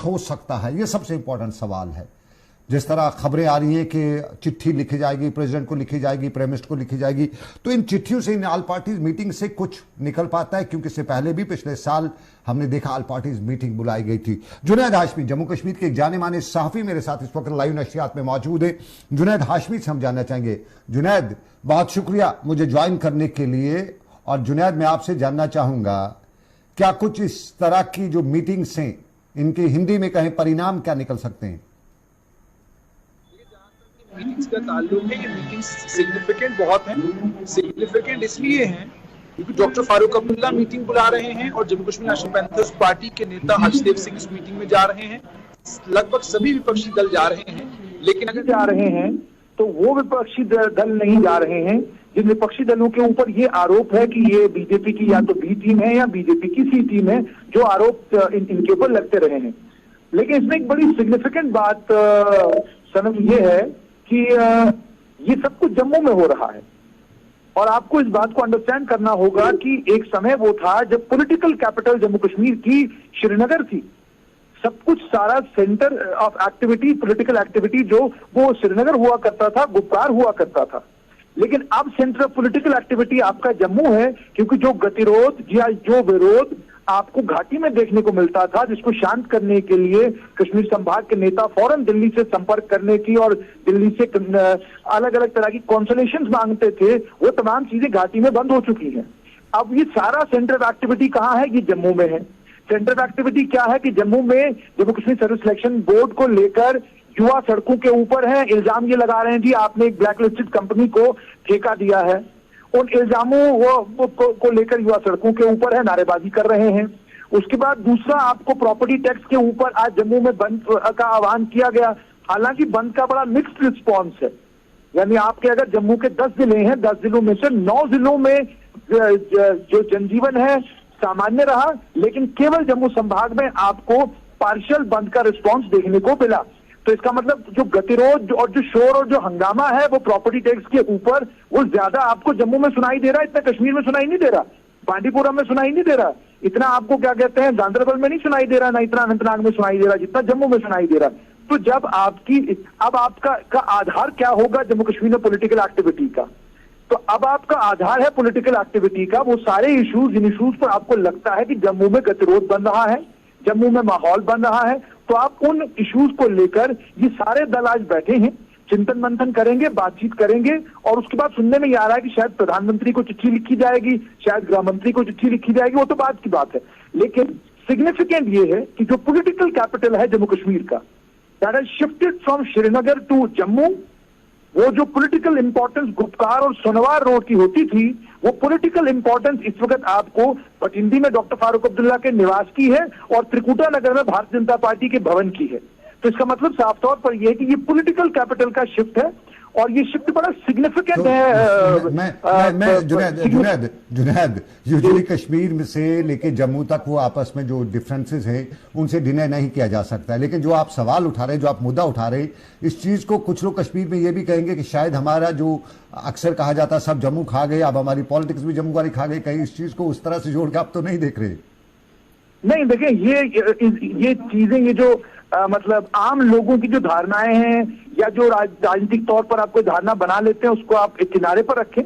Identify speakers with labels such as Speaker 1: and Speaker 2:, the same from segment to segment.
Speaker 1: हो सकता है, ये सबसे इंपॉर्टेंट सवाल है। जिस तरह खबरें आ रही हैं कि चिट्ठी लिखी जाएगी, प्रेसिडेंट को लिखी जाएगी, प्राइम मिनिस्टर को लिखी जाएगी, तो इन चिट्ठियों से, इन ऑल पार्टीज मीटिंग से कुछ निकल पाता है? क्योंकि इससे पहले भी पिछले साल हमने देखा ऑल पार्टीज मीटिंग बुलाई गई थी। जुनैद हाशमी, जम्मू कश्मीर के एक जाने माने सहाफी, मेरे साथ इस वक्त लाइव नशरियात में मौजूद है। जुनैद हाशमी से हम जानना चाहेंगे। जुनैद, बहुत शुक्रिया मुझे ज्वाइन करने के लिए। और जुनैद, मैं आपसे जानना चाहूंगा, क्या कुछ इस तरह की जो मीटिंग्स हैं, इनके हिंदी में कहें परिणाम क्या निकल सकते हैं?
Speaker 2: मीटिंग्स का ताल्लुक है, ये मीटिंग्स सिग्निफिकेंट बहुत हैं। सिग्निफिकेंट इसलिए हैं क्योंकि डॉक्टर फारूक अब्दुल्ला मीटिंग बुला रहे हैं और Jammu Kashmir national panthers party के नेता हर्षदेव सिंह इस मीटिंग में जा रहे हैं। लगभग सभी विपक्षी दल जा रहे हैं, लेकिन अगर जा रहे हैं तो वो विपक्षी दल नहीं जा रहे हैं जिन विपक्षी दलों के ऊपर ये आरोप है कि ये बीजेपी की या तो बी टीम है या बीजेपी की सी टीम है, जो आरोप इनके ऊपर लगते रहे हैं। लेकिन इसमें एक बड़ी सिग्निफिकेंट बात सनम ये है कि ये सब कुछ जम्मू में हो रहा है। और आपको इस बात को अंडरस्टैंड करना होगा कि एक समय वो था जब पॉलिटिकल कैपिटल जम्मू कश्मीर की श्रीनगर थी। सब कुछ, सारा centre of activity, political activity जो वो श्रीनगर हुआ करता था, गुप्कार हुआ करता था। लेकिन अब सेंटर ऑफ पॉलिटिकल एक्टिविटी आपका जम्मू है, क्योंकि जो गतिरोध या जो विरोध आपको घाटी में देखने को मिलता था, जिसको शांत करने के लिए कश्मीर संभाग के नेता फौरन दिल्ली से संपर्क करने की और दिल्ली से अलग अलग तरह की कॉन्सोलेशन मांगते थे, वो तमाम चीजें घाटी में बंद हो चुकी हैं। अब ये सारा सेंटर ऑफ एक्टिविटी कहाँ है? ये जम्मू में है। सेंटर ऑफ एक्टिविटी क्या है कि जम्मू में Jammu Kashmir service selection board को लेकर युवा सड़कों के ऊपर है। इल्जाम ये लगा रहे हैं कि आपने एक ब्लैक लिस्टेड कंपनी को ठेका दिया है। उन इल्जामों को लेकर युवा सड़कों के ऊपर है, नारेबाजी कर रहे हैं। उसके बाद दूसरा, आपको प्रॉपर्टी टैक्स के ऊपर आज जम्मू में बंद का आह्वान किया गया। हालांकि बंद का बड़ा मिक्स्ड रिस्पॉन्स है, यानी आपके अगर जम्मू के 10 जिले हैं, 10 जिलों में से 9 जिलों में जो जनजीवन है सामान्य रहा, लेकिन केवल जम्मू संभाग में आपको पार्शियल बंद का रिस्पॉन्स देखने को मिला। तो इसका मतलब जो गतिरोध और जो शोर और जो हंगामा है वो प्रॉपर्टी टैक्स के ऊपर, वो ज्यादा आपको जम्मू में सुनाई दे रहा है, इतना कश्मीर में सुनाई नहीं दे रहा, बांडीपुरा में सुनाई नहीं दे रहा, इतना आपको क्या कहते हैं गांदरबल में नहीं सुनाई दे रहा, ना इतना अनंतनाग में सुनाई दे रहा जितना जम्मू में सुनाई दे रहा। तो जब अब आपका आधार क्या होगा जम्मू कश्मीर में पॉलिटिकल एक्टिविटी का? तो अब आपका आधार है पॉलिटिकल एक्टिविटी का, वो सारे इश्यूज, जिन इश्यूज पर आपको लगता है कि जम्मू में गतिरोध बन रहा है, जम्मू में माहौल बन रहा है, तो आप उन इश्यूज को लेकर ये सारे दल आज बैठे हैं, चिंतन मंथन करेंगे, बातचीत करेंगे। और उसके बाद सुनने में ये आ रहा है कि शायद प्रधानमंत्री को चिट्ठी लिखी जाएगी, शायद गृह मंत्री को चिट्ठी लिखी जाएगी, वो तो बात की बात है। लेकिन सिग्निफिकेंट ये है कि जो पॉलिटिकल कैपिटल है जम्मू कश्मीर का, that has shifted from Srinagar to Jammu. वो जो पॉलिटिकल इंपॉर्टेंस गुप्कार और सोनवार रोड की होती थी, वो पॉलिटिकल इंपॉर्टेंस इस वक्त आपको भटिंडी में डॉक्टर फारूक अब्दुल्ला के निवास की है और त्रिकुटा नगर में भारतीय जनता पार्टी के भवन की है। तो इसका मतलब साफ तौर पर यह है कि ये पॉलिटिकल कैपिटल का शिफ्ट है और ये शिफ्ट बड़ा सिग्निफिकेंट है।
Speaker 1: जुनैद, यूजुअली कश्मीर से लेके जम्मू तक वो आपस में जो डिफरेंसेस हैं उनसे डिनाई नहीं किया जा सकता है, लेकिन जो आप सवाल उठा रहे हैं, जो आप मुद्दा उठा रहे हैं, इस चीज को कुछ लोग कश्मीर में ये भी कहेंगे कि शायद हमारा जो अक्सर कहा जाता है सब जम्मू खा गए, अब हमारी पॉलिटिक्स भी जम्मू वाली खा गई, कहीं इस चीज को उस तरह से जोड़ के आप तो नहीं देख रहे?
Speaker 2: नहीं, देखिए ये चीजें, ये जो मतलब आम लोगों की जो धारणाएं हैं या जो राजनीतिक तौर पर आप कोई धारणा बना लेते हैं, उसको आप एक किनारे पर रखें।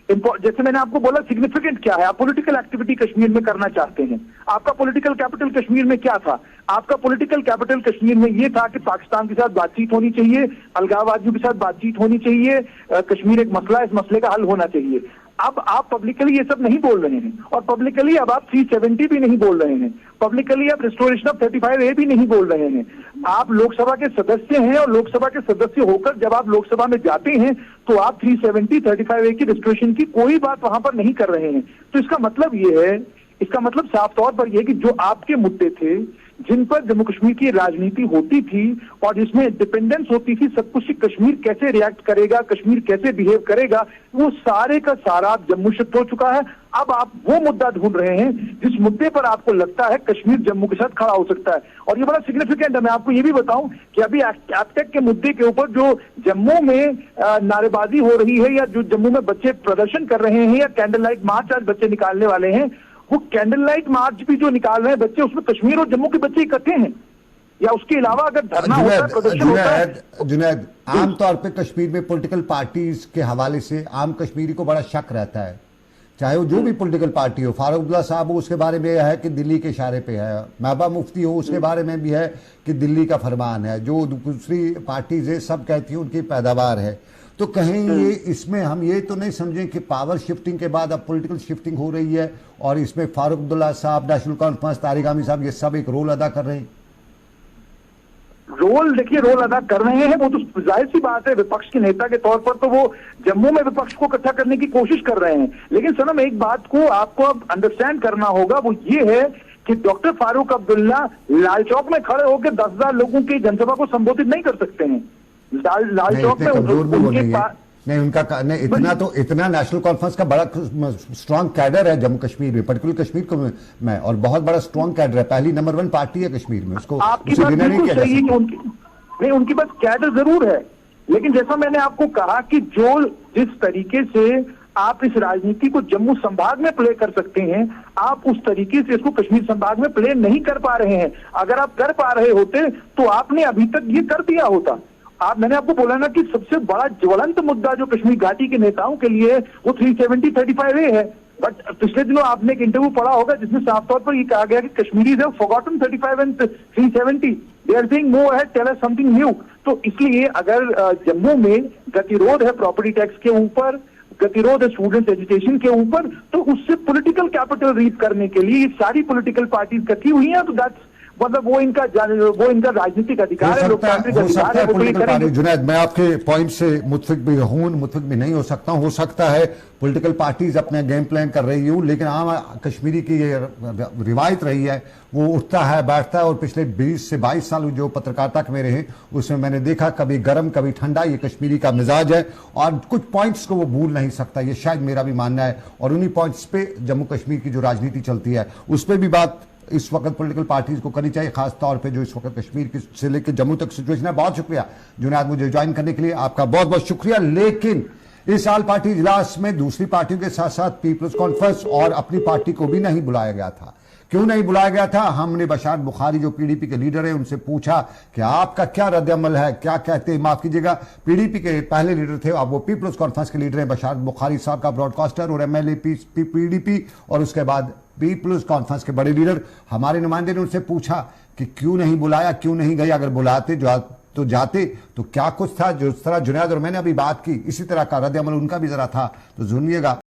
Speaker 2: जैसे मैंने आपको बोला, सिग्निफिकेंट क्या है? आप पॉलिटिकल एक्टिविटी कश्मीर में करना चाहते हैं। आपका पॉलिटिकल कैपिटल कश्मीर में क्या था? आपका पॉलिटिकल कैपिटल कश्मीर में ये था कि पाकिस्तान के साथ बातचीत होनी चाहिए, अलगाववादियों के साथ बातचीत होनी चाहिए, कश्मीर एक मसला, इस मसले का हल होना चाहिए। अब आप पब्लिकली ये सब नहीं बोल रहे हैं, और पब्लिकली अब आप 370 भी नहीं बोल रहे हैं, पब्लिकली आप रिस्टोरेशन ऑफ 35A भी नहीं बोल रहे हैं। आप लोकसभा के सदस्य हैं और लोकसभा के सदस्य होकर जब आप लोकसभा में जाते हैं तो आप 370, 35A की रिस्टोरेशन की कोई बात वहां पर नहीं कर रहे हैं। तो इसका मतलब ये है, इसका मतलब साफ तौर पर यह कि जो आपके मुद्दे थे, जिन पर जम्मू कश्मीर की राजनीति होती थी और जिसमें डिपेंडेंस होती थी सब कुछ, कश्मीर कैसे रिएक्ट करेगा, कश्मीर कैसे बिहेव करेगा, वो सारे का सारा जम्मू शिफ्ट हो चुका है। अब आप वो मुद्दा ढूंढ रहे हैं जिस मुद्दे पर आपको लगता है कश्मीर जम्मू के साथ खड़ा हो सकता है। और ये बड़ा सिग्निफिकेंट है। मैं आपको ये भी बताऊं कि अभी एपटेक के मुद्दे के ऊपर जो जम्मू में नारेबाजी हो रही है, या जो जम्मू में बच्चे प्रदर्शन कर रहे हैं, या कैंडल लाइट मार्च आज बच्चे निकालने वाले हैं, वो कैंडल लाइट मार्च भी जो निकाल रहे हैं बच्चे, उसमें कश्मीर और जम्मू के बच्चे इकट्ठे हैं।
Speaker 3: या उसके अलावा अगर धरना होता है, प्रदर्शन होता है।
Speaker 1: जुनैद, आमतौर पे कश्मीर में पॉलिटिकल पार्टीज के हवाले से आम कश्मीरी को बड़ा शक रहता है, चाहे वो जो भी पॉलिटिकल पार्टी हो। फारूक अब्दुल्ला साहब हो, उसके बारे में है कि दिल्ली के इशारे पे है। महबूबा मुफ्ती हो, उसके बारे में भी है कि दिल्ली का फरमान है। जो दूसरी पार्टीज है सब कहती हैं उनकी पैदावार है। तो कहीं ये इसमें हम ये तो नहीं समझें कि पावर शिफ्टिंग के बाद अब पॉलिटिकल शिफ्टिंग हो रही है और इसमें फारूक अब्दुल्ला साहब, नेशनल कॉन्फ्रेंस, तारिक आमिर साहब, ये सब एक रोल अदा कर रहे हैं।
Speaker 3: रोल देखिए, रोल अदा कर रहे हैं वो तो जाहिर सी बात है। विपक्ष के नेता के तौर पर तो वो जम्मू में विपक्ष को इकट्ठा करने की कोशिश कर रहे हैं। लेकिन सनम, एक बात को आपको अब अंडरस्टैंड करना होगा, वो ये है कि डॉक्टर फारूक अब्दुल्ला लाल चौक में खड़े होकर 10,000 लोगों की जनसभा को संबोधित नहीं कर सकते हैं। लाल चौक में उनके
Speaker 1: नहीं, उनका नहीं, इतना नेशनल कॉन्फ्रेंस का बड़ा स्ट्रांग कैडर है जम्मू कश्मीर में, पर्टिकुलर कश्मीर को में, और बहुत बड़ा स्ट्रांग कैडर है। पहली नंबर 1 पार्टी है कश्मीर में, उसको
Speaker 3: आपकी बात बिल्कुल सही है कि उनकी बात कैडर जरूर है। लेकिन जैसा मैंने आपको कहा कि जो जिस तरीके से आप इस राजनीति को जम्मू संभाग में प्ले कर सकते हैं, आप उस तरीके से इसको कश्मीर संभाग में प्ले नहीं कर पा रहे हैं। अगर आप कर पा रहे होते तो आपने अभी तक ये कर दिया होता। मैंने आपको बोला ना कि सबसे बड़ा ज्वलंत मुद्दा जो कश्मीर घाटी के नेताओं के लिए वो 370-35A है। बट पिछले दिनों आपने एक इंटरव्यू पढ़ा होगा जिसमें साफ तौर पर ये कहा गया कि Kashmiris have forgotten 35 and 370, they are saying move ahead, tell us something new. तो इसलिए अगर जम्मू में गतिरोध है प्रॉपर्टी टैक्स के ऊपर, गतिरोध है स्टूडेंट एजुकेशन के ऊपर, तो उससे पॉलिटिकल कैपिटल रीप करने के लिए सारी पॉलिटिकल पार्टीज इकट्ठी हुई हैं। तो दैट्स मतलब वो इनका राजनीतिक अधिकार है, लोकतांत्रिक अधिकार है, वो ये करेंगे।
Speaker 1: जुनैद, मैं आपके पॉइंट से मुत्फिक भी हूं, मुत्फिक भी नहीं हो सकता हूं। हो सकता है पॉलिटिकल पार्टीज अपने गेम प्लान कर रही हूं, लेकिन आम कश्मीरी की ये रिवायत रही है, वो उठता है बैठता है। और पिछले 20 से 22 साल जो पत्रकारिता के मेरे हैं उसमें मैंने देखा कभी गर्म कभी ठंडा, ये कश्मीरी का मिजाज है और कुछ पॉइंट्स को वो भूल नहीं सकता, ये शायद मेरा भी मानना है। और उन्हीं पॉइंट्स पे जम्मू कश्मीर की जो राजनीति चलती है उस पर भी बात इस वक्त पॉलिटिकल पार्टीज को करनी चाहिए, खास तौर पे जो इस वक्त कश्मीर से लेकर जम्मू तक सिचुएशन है। बहुत शुक्रिया जुनैद, मुझे ज्वाइन करने के लिए आपका बहुत बहुत शुक्रिया। लेकिन इस साल पार्टी इजलास में दूसरी पार्टियों के साथ साथ पीपल्स कॉन्फ्रेंस और अपनी पार्टी को भी नहीं बुलाया गया था। क्यों नहीं बुलाया गया था? हमने बशार बुखारी जो पीडीपी के लीडर है उनसे पूछा कि आपका क्या रद्द-ए-अमल है, क्या कहते हैं। माफ कीजिएगा, पीडीपी के पहले लीडर थे, अब वो पीपल्स कॉन्फ्रेंस के लीडर हैं, बशार बुखारी साहब का ब्रॉडकास्टर और एमएलए पीडीपी, और उसके बाद पीपल्स कॉन्फ्रेंस के बड़े लीडर। हमारे नुमाइंदे ने उनसे पूछा कि क्यों नहीं बुलाया, क्यों नहीं गए, अगर बुलाते तो जाते तो क्या कुछ था। जो तरह जुनैद और मैंने अभी बात की, इसी तरह का रद्द-ए-अमल उनका भी जरा था, तो सुनिएगा।